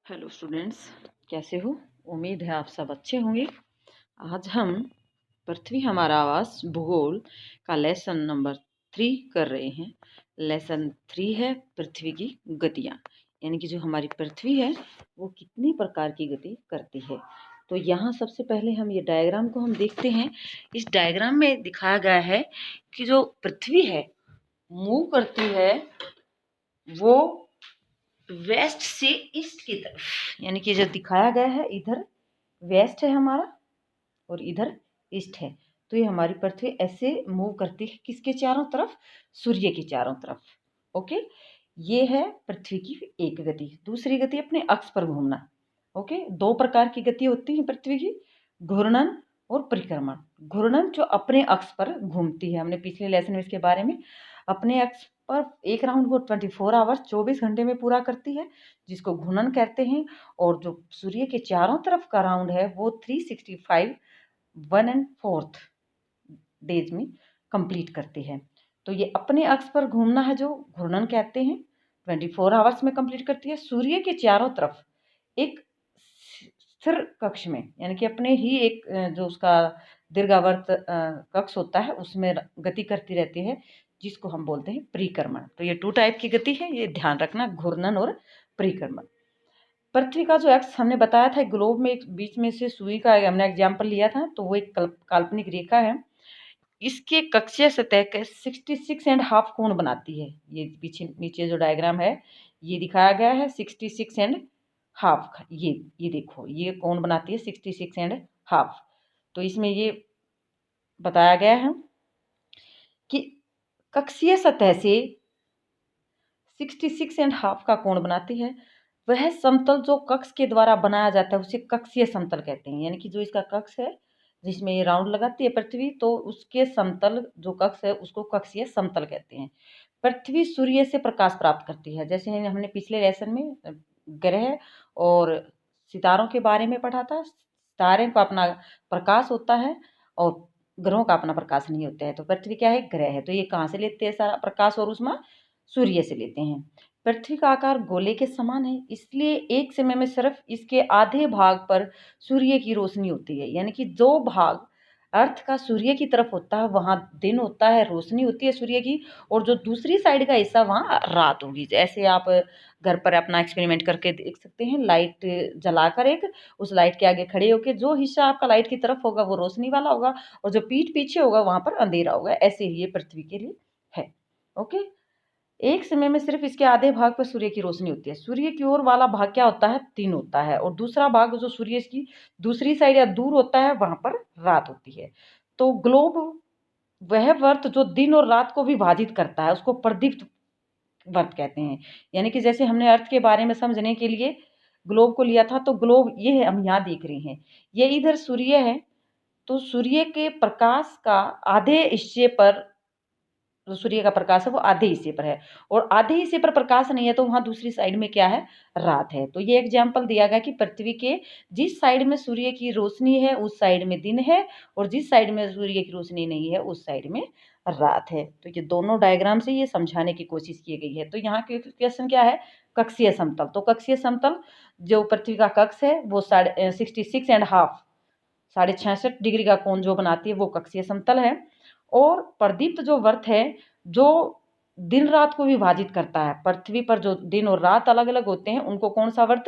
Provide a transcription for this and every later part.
Hello students, कैसे हो? उम्मीद है आप सब अच्छे होंगे। आज हम पृथ्वी हमारा आवास भूगोल का लेसन नंबर 3 कर रहे हैं। लेसन 3 है पृथ्वी की गतियाँ, यानी कि जो हमारी पृथ्वी है वो कितनी प्रकार की गति करती है। तो यहाँ सबसे पहले हम ये डायग्राम को हम देखते हैं। इस डायग्राम में दिखाया गया है कि जो पृथ्वी है मूव करती है वो वेस्ट से ईस्ट की तरफ, यानी कि जो दिखाया गया है इधर वेस्ट है हमारा और इधर ईस्ट है। तो ये हमारी पृथ्वी ऐसे मूव करती है किसके चारों तरफ? सूर्य के चारों तरफ। ओके, ये है पृथ्वी की एक गति। दूसरी गति अपने अक्ष पर घूमना। ओके, दो प्रकार की गति होती है पृथ्वी की, घूर्णन और परिक्रमण। घूर्णन जो अपने अक्ष पर घूमती है, हमने पिछले लेसन में इसके बारे में। अपने अक्ष पर एक राउंड वो 24 आवर्स 24 घंटे में पूरा करती है, जिसको घूर्णन कहते हैं। और जो सूर्य के चारों तरफ का राउंड है वो 365 1/4 डेज में कंप्लीट करते हैं। तो ये अपने अक्ष पर घूमना है जो घूर्णन कहते हैं, 24 आवर्स में कंप्लीट करती है। सूर्य के चारों तरफ एक स्थिर कक्ष में, यानी कि अपने ही एक जो उसका दीर्घावर्त कक्ष होता है उसमें गति करती रहती है, जिसको हम बोलते हैं परिक्रमण। तो ये 2 टाइप की गति है, ये ध्यान रखना, घूर्णन और परिक्रमण। पृथ्वी का जो एक्स हमने बताया था, ग्लोब में एक बीच में से सुई का हमने एग्जाम्पल लिया था, तो वो एक काल्पनिक रेखा है। इसके कक्षीय सतह के 66.5 कोण बनाती है। ये पीछे नीचे जो डायग्राम है ये दिखाया गया है 66.5 का। ये देखो, ये कोण बनाती है 66.5। तो इसमें ये बताया गया है कि कक्षीय सतह से 66.5 का कोण बनाती है। वह समतल जो कक्ष के द्वारा बनाया जाता है उसे कक्षीय समतल कहते हैं। यानी कि जो इसका कक्ष है जिसमें ये राउंड लगाती है पृथ्वी, तो उसके समतल जो कक्ष है उसको कक्षीय समतल कहते हैं। पृथ्वी सूर्य से प्रकाश प्राप्त करती है। जैसे हमने पिछले लेसन में ग्रह और सितारों के बारे में पढ़ा था। सितारे का अपना प्रकाश होता है और ग्रहों का अपना प्रकाश नहीं होता है। तो पृथ्वी क्या है? ग्रह है। तो ये कहाँ से लेते हैं सारा प्रकाश और ऊष्मा? सूर्य से लेते हैं। पृथ्वी का आकार गोले के समान है, इसलिए एक समय में सिर्फ इसके आधे भाग पर सूर्य की रोशनी होती है। यानी कि जो भाग अर्थ का सूर्य की तरफ होता है वहां दिन होता है, रोशनी होती है सूर्य की, और जो दूसरी साइड का हिस्सा वहां रात होगी। जैसे आप घर पर अपना एक्सपेरिमेंट करके देख सकते हैं, लाइट जलाकर एक उस लाइट के आगे खड़े होकर जो हिस्सा आपका लाइट की तरफ होगा वो रोशनी वाला होगा और जो पीठ पीछे होगा वहां पर अंधेरा होगा। ऐसे ही ये पृथ्वी के लिए है। ओके, एक समय में सिर्फ इसके आधे भाग पर सूर्य की रोशनी होती है। सूर्य की ओर वाला भाग क्या होता है? दिन होता है, और दूसरा भाग जो सूर्य की दूसरी साइड या दूर होता है वहां पर रात होती है। तो ग्लोब वह वर्त जो दिन और रात को विभाजित करता है उसको प्रदीप्त वर्त कहते हैं। यानी कि जैसे हमने अर्थ के बारे में समझने के लिए ग्लोब को लिया था, तो ग्लोब ये है, हम यहाँ देख रहे हैं, ये इधर सूर्य है। तो सूर्य के प्रकाश का आधे हिस्से पर, जो सूर्य का प्रकाश है वो आधे हिस्से पर है, और आधे हिस्से पर प्रकाश नहीं है तो वहां दूसरी साइड में क्या है? रात है। तो ये एग्जाम्पल दिया गया कि पृथ्वी के जिस साइड में सूर्य की रोशनी है उस साइड में दिन है, और जिस साइड में सूर्य की रोशनी नहीं है उस साइड में रात है। तो ये दोनों डायग्राम से ये समझाने की कोशिश की गई है। तो यहाँ के क्वेश्चन क्या है? कक्षीय समतल। तो कक्षीय समतल जो पृथ्वी का कक्ष है वो 66.5 66.5 डिग्री का कोण जो बनाती है वो कक्षीय समतल है। और प्रदीप्त जो वर्त है जो दिन रात को विभाजित करता है, पृथ्वी पर जो दिन और रात अलग अलग होते हैं उनको कौन सा वर्त?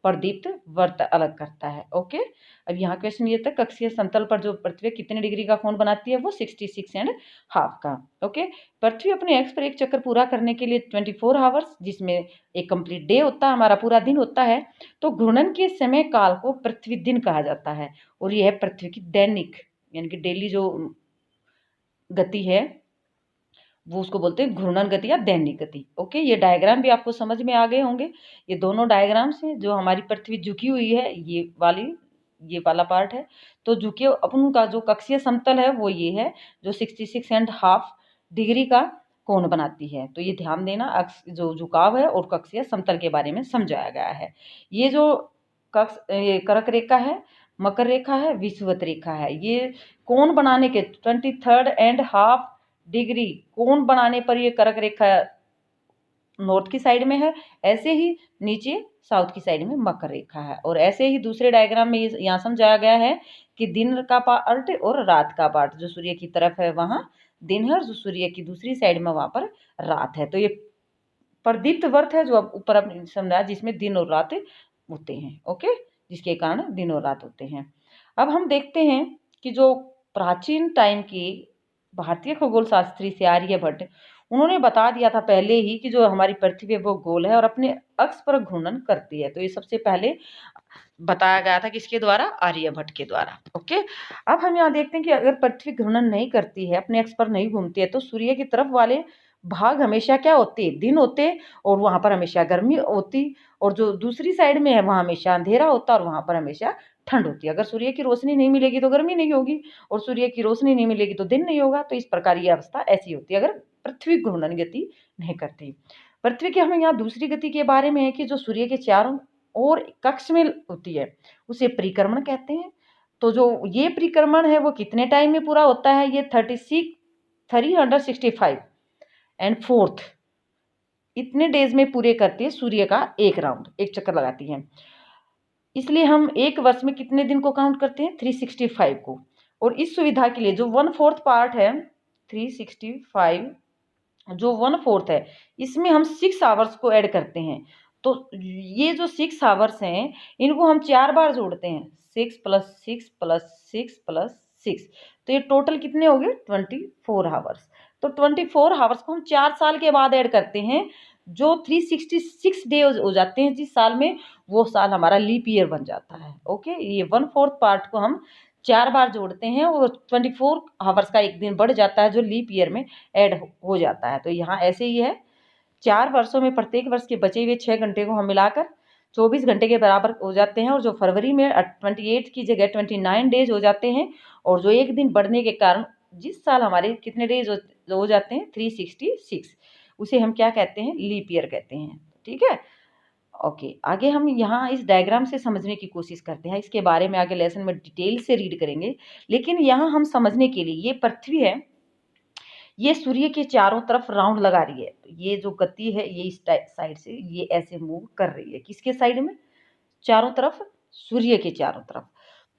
प्रदीप्त वर्त अलग करता है। ओके, अब यहाँ क्वेश्चन ये था कक्षीय समतल पर जो पृथ्वी कितने डिग्री का कोण बनाती है? वो 66.5 का। ओके, पृथ्वी अपने एक्स पर एक चक्कर पूरा करने के लिए 24 आवर्स, जिसमें एक कंप्लीट डे होता है, हमारा पूरा दिन होता है। तो घूर्णन के समय काल को पृथ्वी दिन कहा जाता है, और यह है पृथ्वी की दैनिक यानी कि डेली जो गति है वो उसको बोलते हैं घूर्णन गति या दैनिक गति। ओके, ये डायग्राम भी आपको समझ में आ गए होंगे। ये दोनों डायग्राम्स हैं, जो हमारी पृथ्वी झुकी हुई है ये वाला पार्ट है। तो झुके अपन का जो कक्षीय समतल है वो ये है जो 66.5 डिग्री का कोण बनाती है। तो ये ध्यान देना, अक्ष जो झुकाव है और कक्षीय समतल के बारे में समझाया गया है। ये जो ये कर्क रेखा है, मकर रेखा है, विषुवत रेखा है, ये कोण बनाने के 23.5 डिग्री कोण बनाने पर ये कर्क रेखा नॉर्थ की साइड में है, ऐसे ही नीचे साउथ की साइड में मकर रेखा है। और ऐसे ही दूसरे डायग्राम में यहाँ समझाया गया है कि दिन का पार्ट और रात का पार्ट, जो सूर्य की तरफ है वहाँ दिन है और जो सूर्य की दूसरी साइड में वहाँ पर रात है। तो ये प्रदीप्त वर्त है जो अब ऊपर आपने समझा, जिसमें दिन और रात होते हैं। ओके, जिसके कारण दिन और रात होते हैं। अब हम देखते हैं कि जो प्राचीन टाइम की भारतीय खगोल शास्त्री से आर्यभट्ट, उन्होंने बता दिया था पहले ही कि जो हमारी पृथ्वी है वो गोल है और अपने अक्ष पर घूर्णन करती है। तो ये सबसे पहले बताया गया था किसके द्वारा? आर्यभट्ट के द्वारा। ओके, अब हम यहाँ देखते हैं कि अगर पृथ्वी घूर्णन नहीं करती है, अपने अक्ष पर नहीं घूमती है, तो सूर्य की तरफ वाले भाग हमेशा क्या होते हैं? दिन होते, और वहां पर हमेशा गर्मी होती, और जो दूसरी साइड में है वहां हमेशा अंधेरा होता और वहां पर हमेशा ठंड होती है। अगर सूर्य की रोशनी नहीं मिलेगी तो गर्मी नहीं होगी, और सूर्य की रोशनी नहीं मिलेगी तो दिन नहीं होगा। तो इस प्रकार ये अवस्था ऐसी होती है अगर पृथ्वी घूर्णन गति नहीं करती। पृथ्वी की हमें यहाँ दूसरी गति के बारे में है कि जो सूर्य के चारों ओर कक्ष में होती है, उसे परिक्रमण कहते हैं। तो जो ये परिक्रमण है वो कितने टाइम में पूरा होता है? ये 365 एंड फोर्थ इतने डेज में पूरे करती है सूर्य का एक राउंड, एक चक्कर लगाती है। इसलिए हम एक वर्ष में कितने दिन को काउंट करते हैं? 365 को। और इस सुविधा के लिए जो 1/4 पार्ट है, 365 जो 1/4 है, इसमें हम 6 आवर्स को ऐड करते हैं। तो ये जो 6 आवर्स हैं, इनको हम 4 बार जोड़ते हैं, 6 + 6 + 6 + 6, तो ये टोटल कितने हो गए? 24 आवर्स। तो 24 आवर्स को हम 4 साल के बाद ऐड करते हैं, जो 366 डे हो जाते हैं जिस साल में, वो साल हमारा लीप ईयर बन जाता है। ओके, ये 1/4 पार्ट को हम 4 बार जोड़ते हैं और 24 आवर्स का एक दिन बढ़ जाता है जो लीप ईयर में ऐड हो जाता है। तो यहाँ ऐसे ही है, 4 वर्षों में प्रत्येक वर्ष के बचे हुए 6 घंटे को हम मिलाकर 24 घंटे के बराबर हो जाते हैं, और जो फरवरी में 28 की जगह 29 डेज हो जाते हैं, और जो एक दिन बढ़ने के कारण जिस साल हमारे कितने डेज हो जाते हैं? 366, उसे हम क्या कहते हैं? लीप ईयर कहते हैं। ठीक है, ओके। आगे हम यहाँ इस डायग्राम से समझने की कोशिश करते हैं, इसके बारे में आगे लेसन में डिटेल से रीड करेंगे, लेकिन यहाँ हम समझने के लिए, ये पृथ्वी है, ये सूर्य के चारों तरफ राउंड लगा रही है। तो ये जो गति है ये इस साइड से ये ऐसे मूव कर रही है, किसके साइड में? चारों तरफ, सूर्य के चारों तरफ।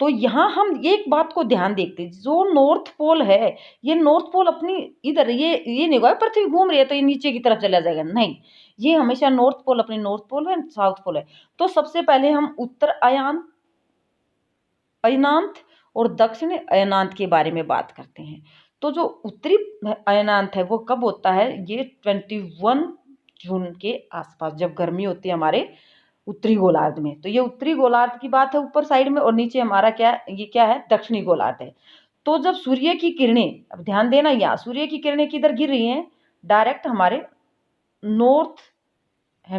तो यहाँ हम एक बात को ध्यान देखते हैं, जो नॉर्थ पोल है, ये नॉर्थ पोल अपनी इधर, ये नहीं होगा पृथ्वी घूम रही है तो ये नीचे की तरफ चला जाएगा, नहीं, ये हमेशा नॉर्थ पोल अपनी नॉर्थ पोल है, साउथ पोल है। तो सबसे पहले हम उत्तर अयनांत और दक्षिण अयनांत के बारे में बात करते हैं। तो जो उत्तरी अयनांत है वो कब होता है? ये 21 जून के आसपास, जब गर्मी होती है हमारे उत्तरी गोलार्ध में। तो ये उत्तरी गोलार्ध की बात है ऊपर साइड में, और नीचे हमारा ये क्या है? दक्षिणी गोलार्ध है। तो जब सूर्य की किरणें, अब ध्यान देना, यहाँ सूर्य की किरणें किधर गिर रही हैं? डायरेक्ट हमारे नॉर्थन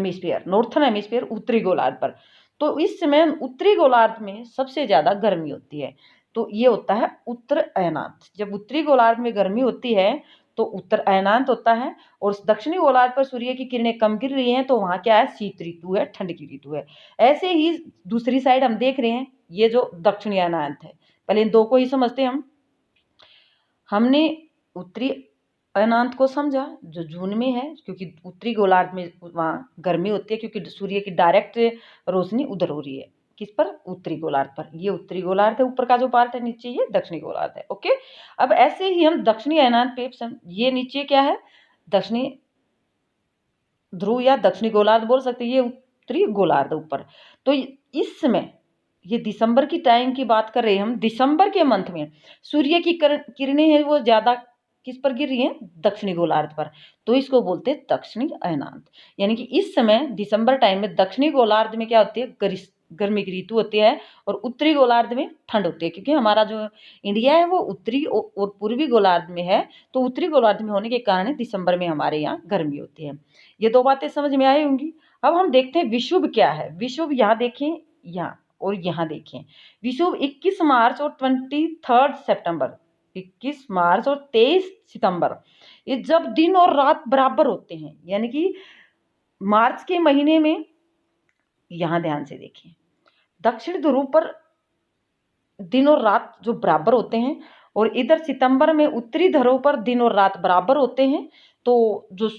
हेमिस्फीयर उत्तरी गोलार्ध पर। तो इस समय उत्तरी गोलार्ध में सबसे ज्यादा गर्मी होती है, तो ये होता है उत्तर अयनांत। जब उत्तरी गोलार्ध में गर्मी होती है तो उत्तर अयनांत होता है, और दक्षिणी गोलार्ध पर सूर्य की किरणें कम गिर रही हैं तो वहां क्या है? शीत ऋतु है, ठंड की ऋतु है। ऐसे ही दूसरी साइड हम देख रहे हैं, ये जो दक्षिणी अयनांत है, पहले इन दो को ही समझते हैं। हमने उत्तरी अयनांत को समझा जो जून में है, क्योंकि उत्तरी गोलार्ध में वहाँ गर्मी होती है, क्योंकि सूर्य की डायरेक्ट रोशनी उधर हो रही है, किस पर? उत्तरी गोलार्ध पर। ये उत्तरी गोलार्ध है, ऊपर का जो पार्ट है, नीचे ये दक्षिणी गोलार्ध है। ओके, अब ऐसे ही हम दक्षिणी अयनांत पे, ये नीचे क्या है? दक्षिणी ध्रुव या दक्षिणी गोलार्ध बोल सकते हैं, ये उत्तरी गोलार्ध ऊपर। तो इस समय ये दिसंबर की टाइम की बात कर रहे हैं हम, दिसंबर के मंथ में सूर्य की किरणें हैं वो ज्यादा किस पर गिर रही हैं? दक्षिणी गोलार्ध पर। तो इसको बोलते हैं दक्षिणी अयनांत। यानी कि इस समय दिसंबर टाइम में दक्षिणी गोलार्ध में क्या होती है? गर्मी की ऋतु होती है, और उत्तरी गोलार्ध में ठंड होती है, क्योंकि हमारा जो इंडिया है वो उत्तरी और पूर्वी गोलार्ध में है। तो उत्तरी गोलार्ध में होने के कारण दिसंबर में हमारे यहाँ गर्मी होती है। ये दो बातें समझ में आई होंगी। अब हम देखते हैं विषुव क्या है। विषुव यहाँ देखें, यहाँ और यहाँ देखें। विषुव 21 मार्च और 23 सितंबर, 21 मार्च और 23 सितंबर, ये जब दिन और रात बराबर होते हैं, यानी कि मार्च के महीने में, यहां ध्यान से देखें, दक्षिण ध्रुव पर दिन और रात जो बराबर होते हैं, और इधर सितंबर में उत्तरी ध्रुव पर दिन और रात बराबर होते हैं। तो जो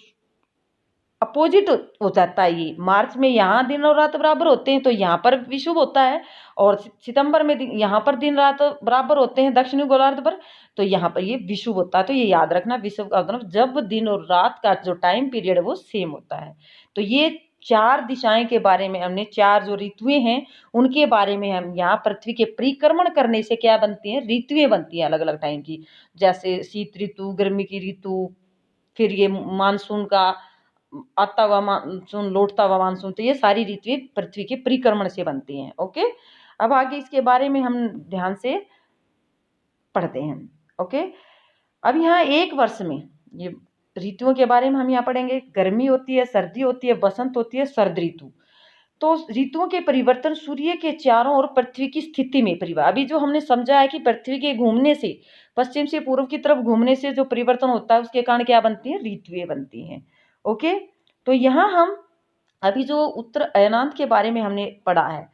अपोजिट हो जाता है। ये मार्च में यहाँ दिन और रात बराबर होते हैं तो यहाँ पर विषुव होता है, और सितंबर में यहाँ पर दिन रात बराबर होते हैं दक्षिणी गोलार्ध पर, तो यहाँ पर ये विषुव होता है। तो ये याद रखना, विषुव का मतलब जब दिन और रात का जो टाइम पीरियड है वो सेम होता है। तो ये 4 दिशाएं के बारे में हमने, 4 जो ऋतुएं हैं उनके बारे में हम यहाँ पृथ्वी के परिक्रमण करने से क्या बनती हैं, ऋतुएं बनती हैं अलग अलग टाइम की, जैसे शीत ऋतु, गर्मी की ऋतु, फिर ये मानसून का आता हुआ मानसून, लौटता हुआ मानसून, तो ये सारी ऋतुएं पृथ्वी के परिक्रमण से बनती हैं। ओके, अब आगे इसके बारे में हम ध्यान से पढ़ते हैं। ओके, अब यहाँ एक वर्ष में ये ऋतुओं के बारे में हम यहाँ पढ़ेंगे। गर्मी होती है, सर्दी होती है, बसंत होती है, शरद ऋतु। तो ऋतुओं के परिवर्तन सूर्य के चारों ओर पृथ्वी की स्थिति में परिवर्तन, अभी जो हमने समझा है कि पृथ्वी के घूमने से, पश्चिम से पूर्व की तरफ घूमने से जो परिवर्तन होता है उसके कारण क्या बनती है, ऋतुएं बनती हैं। ओके, तो यहाँ हम अभी जो उत्तर अयनांत के बारे में हमने पढ़ा है,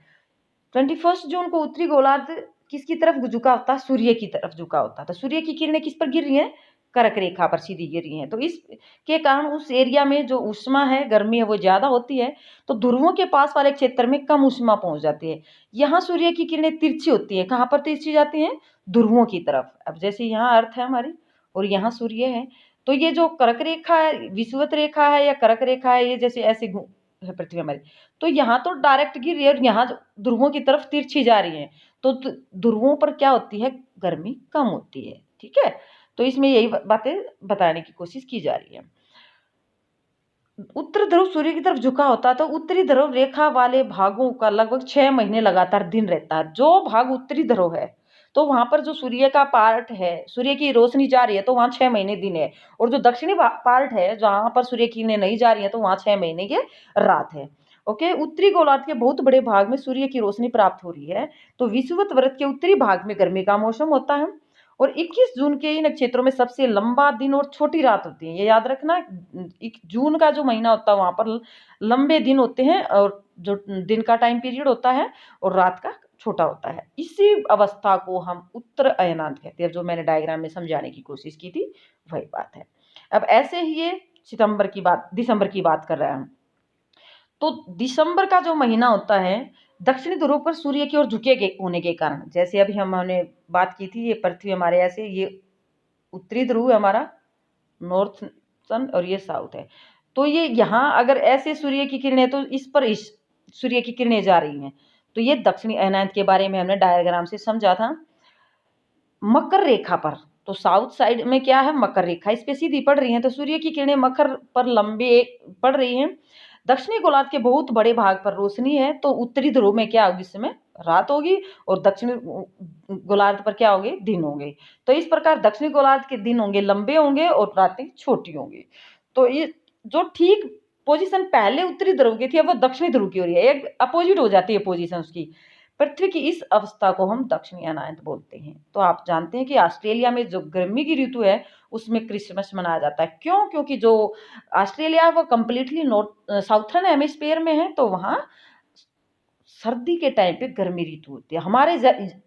21 जून को उत्तरी गोलार्ध किसकी तरफ झुका होता है, सूर्य की तरफ झुका होता है। तो सूर्य की किरणें किस पर गिर रही हैं, कर्क रेखा पर सीधी गिर रही हैं। तो इसके कारण उस एरिया में जो उष्मा है, गर्मी है, वो ज्यादा होती है। तो ध्रुवों के पास वाले क्षेत्र में कम उष्मा पहुंच जाती है। यहाँ सूर्य की किरणें तिरछी होती है, कहाँ पर तिरछी जाती हैं, ध्रुवों की तरफ। अब जैसे यहाँ अर्थ है हमारी और यहाँ सूर्य है, तो ये जो कर्क रेखा है, विषुवत रेखा है या कर्क रेखा है, ये जैसे ऐसे है पृथ्वी हमारी, तो यहाँ तो डायरेक्ट गिर रही है और यहाँ ध्रुवों की तरफ तिरछी जा रही है। तो ध्रुवों पर क्या होती है, गर्मी कम होती है। ठीक है, तो इसमें यही बातें बताने की कोशिश की जा रही है। उत्तर ध्रुव सूर्य की तरफ झुका होता है, तो उत्तरी ध्रुव रेखा वाले भागों का लगभग 6 महीने लगातार दिन रहता है। जो भाग उत्तरी ध्रुव है तो वहां पर जो सूर्य का पार्ट है, सूर्य की रोशनी जा रही है, तो वहां 6 महीने दिन है। और जो दक्षिणी पार्ट है जहां पर सूर्य की किरणें नहीं जा रही है, तो वहां 6 महीने की रात है। ओके, उत्तरी गोलार्ध के बहुत बड़े भाग में सूर्य की रोशनी प्राप्त हो रही है। तो विषुवत वृत्त के उत्तरी भाग में गर्मी का मौसम होता है, और 21 जून के इन नक्षत्रों में सबसे लंबा दिन और छोटी रात होती है। ये याद रखना, जून का जो महीना होता है वहां पर लंबे दिन होते हैं, और जो दिन का टाइम पीरियड होता है और रात का छोटा होता है। इसी अवस्था को हम उत्तर अयनांत कहते हैं, जो मैंने डायग्राम में समझाने की कोशिश की थी वही बात है। अब ऐसे ही ये दिसंबर की बात कर रहे हैं हम। तो दिसंबर का जो महीना होता है, दक्षिणी ध्रुव पर सूर्य की ओर झुके होने के कारण, जैसे अभी हमने बात की थी, ये पृथ्वी हमारे ऐसे, ये उत्तरी ध्रुव है हमारा, नॉर्थ सन, और ये साउथ है। तो ये यहाँ अगर ऐसे सूर्य की किरणें, तो इस पर इस सूर्य की किरणें जा रही हैं। तो ये दक्षिणी अयनांत के बारे में हमने डायग्राम से समझा था। मकर रेखा पर, तो साउथ साइड में क्या है, मकर रेखा इस पे सीधी पड़ रही है, तो सूर्य की किरणें मकर पर लंबे पड़ रही हैं। दक्षिणी गोलार्ध के बहुत बड़े भाग पर रोशनी है, तो उत्तरी ध्रुव में क्या होगी, इस समय रात होगी, और दक्षिणी गोलार्ध पर क्या होंगे, दिन होंगे। तो इस प्रकार दक्षिणी गोलार्ध के दिन होंगे लंबे होंगे और रातें छोटी होंगी। तो ये जो ठीक पोजीशन पहले उत्तरी ध्रुव की थी, अब वो दक्षिणी ध्रुव की हो रही है, एक अपोजिट हो जाती है पोजीशन उसकी। पृथ्वी की इस अवस्था को हम दक्षिणी अयनांत बोलते हैं। तो आप जानते हैं कि ऑस्ट्रेलिया में जो गर्मी की ऋतु है उसमें क्रिसमस मनाया जाता है। क्यों? क्योंकि जो ऑस्ट्रेलिया वो कंप्लीटली नॉर्थ साउथर्न हेमिस्फीयर में है, तो वहाँ सर्दी के टाइम पे गर्मी ऋतु होती है। हमारे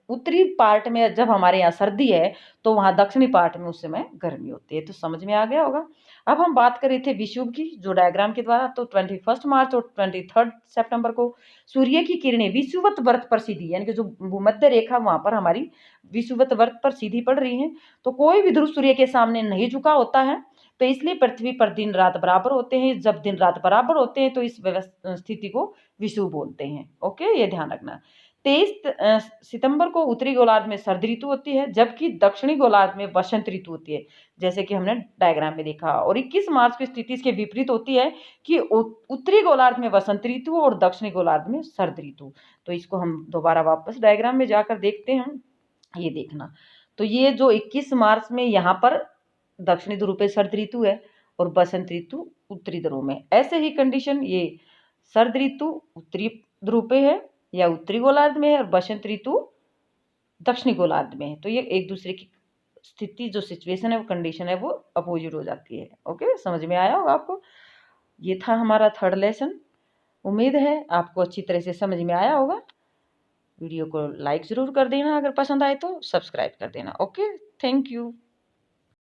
उत्तरी पार्ट में जब हमारे यहाँ सर्दी है, तो वहाँ दक्षिणी पार्ट में उस समय गर्मी होती है। तो समझ में आ गया होगा। अब हम बात कर रहे थे विषुव की, जो डायग्राम के द्वारा, तो 21 मार्च और 23 सितंबर को सूर्य की किरणें विषुवत वृत्त पर सीधी, यानी कि जो भूमध्य रेखा वहां पर हमारी विषुवत वृत्त पर सीधी पड़ रही है। तो कोई भी ध्रुव सूर्य के सामने नहीं झुका होता है, तो इसलिए पृथ्वी पर दिन रात बराबर होते हैं। जब दिन रात बराबर होते हैं तो इस स्थिति को विषुव बोलते हैं। ओके, ये ध्यान रखना। 23 सितंबर को उत्तरी गोलार्ध में शरद ऋतु होती है, जबकि दक्षिणी गोलार्ध में बसंत ऋतु होती है, जैसे कि हमने डायग्राम में देखा। और 21 मार्च की स्थिति इसके विपरीत होती है कि उत्तरी गोलार्ध में बसंत ऋतु और दक्षिणी गोलार्ध में शरद ऋतु। तो इसको हम दोबारा वापस डायग्राम में जाकर देखते हैं, ये देखना। तो ये जो 21 मार्च में यहाँ पर दक्षिणी ध्रुव पे शरद ऋतु है और बसंत ऋतु उत्तरी ध्रुव में। ऐसे ही कंडीशन, ये शरद ऋतु उत्तरी ध्रुव पे है या उत्तरी गोलार्ध में है, और बसंत ऋतु दक्षिणी गोलार्ध में है। तो ये एक दूसरे की स्थिति, जो सिचुएशन है, वो कंडीशन है, वो अपोजिट हो जाती है। ओके, समझ में आया होगा आपको। ये था हमारा थर्ड लेसन। उम्मीद है आपको अच्छी तरह से समझ में आया होगा। वीडियो को लाइक ज़रूर कर देना, अगर पसंद आए तो सब्सक्राइब कर देना। Okay, thank you.